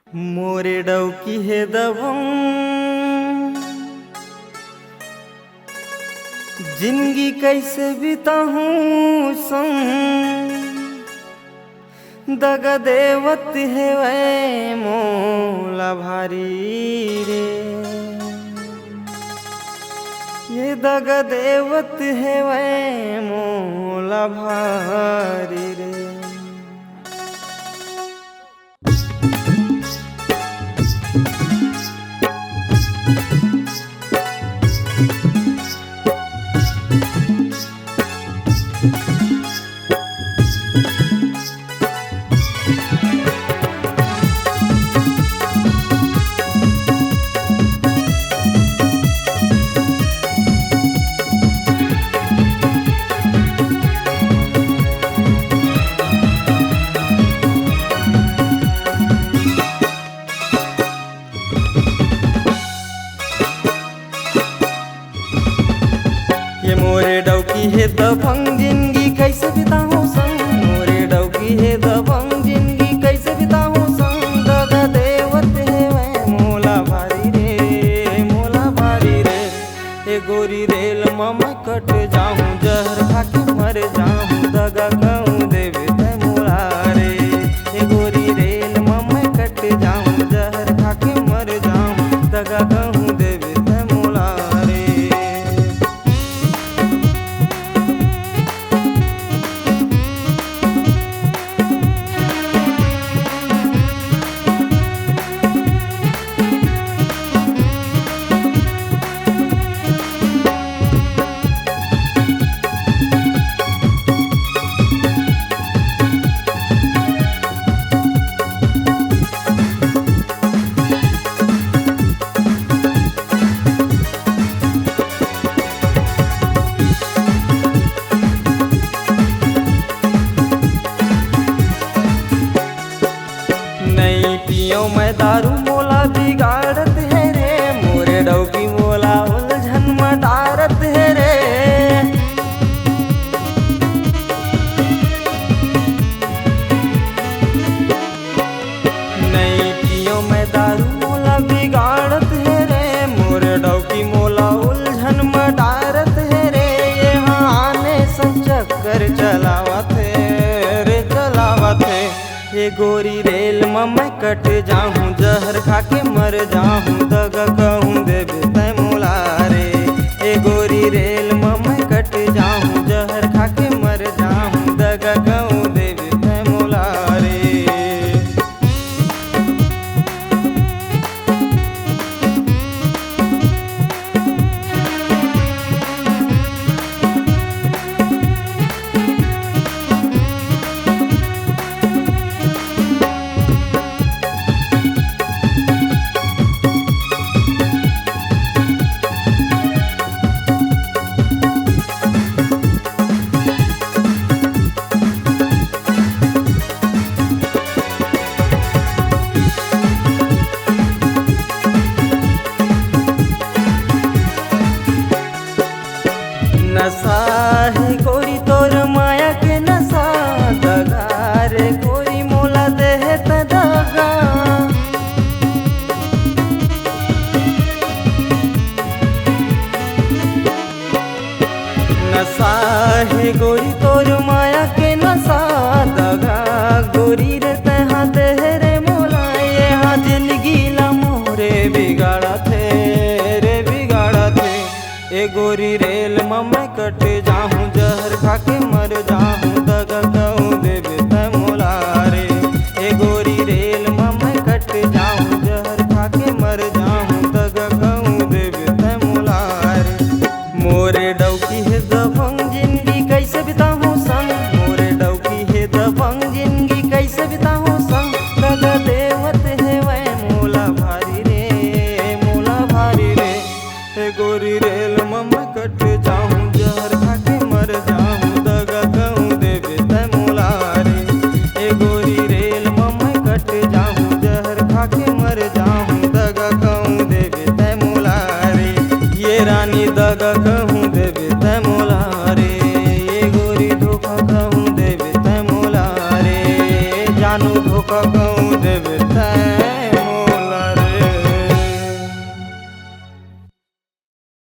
मोरे डौकी हे दबंग जिंदगी कैसे बिताऊं संग दगा देवत है वै मोला भारी रे। ये दगा देवत है वै मोला भारी रे। ये मोरे डौकी है दबंग जिंदगी कैसे बिताऊं संग। मोरे डौकी है दबंग जिंदगी कैसे बिताऊं संग दगा देवत है वै मोला भारी रे मोला भारी रे। ये गोरी रेल मैं कट जाऊं जहर खाके मर जाऊं दगा कहूं देवे तै मोला रे। ये गोरी रेल मैं कट जाऊं जहर खाके मर जाऊं दगा कहूं देवे तै मोला रे। नहीं पियो मैं दारू मोला बिगाड़त है रे। मोरे डौकी मोला उलझन में डारत है रे। नहीं पियो मैं दारू मोला बिगाड़त है रे। मोरे डौकी मोला उलझन में डारत है रे। यहाँ आने सब चक्कर चलावत है रे चलावत है। ये गोरी रेल मैं कट जाऊं जहर खाके मर जाऊं दगा कहूं देवे तै मोला रे। ये गोरी रेल मैं कट जाऊं जहर खाके मर जाऊं दगा कहूं देवे तै मोला रे। नशा है गोरी तोर माया के नशा दगा रे गोरी मोला देह त दगा। नशा है गोरी तोर माया के नशा दगा गोरी रे तहा देह रे मोला। यहाँ जिंदगी ला मोरे बिगाड़ा थे रे बिगाड़ा थे। ए गोरी रेल मैं कट जाऊं जहर खाके मर जाऊं दगा कहूं देवे तै मोला रे। ए गोरी रेल मैं कट जाऊं जहर खाके मर जाऊं दगा कहूं देवे तै मोला रे। मोरे डौकी है दबंग जिंदगी कैसे बिताऊं संग। मोरे डौकी है दबंग जिंदगी कैसे बिताऊं संग दगा देवत है वै मोला भारी रे मोला भारी रे। ए गोरी रेल मैं कट जाऊं जहर खाके मर जाऊं दगा कहूं देवे तै मोला रे। ए गोरी रेल मैं कट जाऊं जहर खाके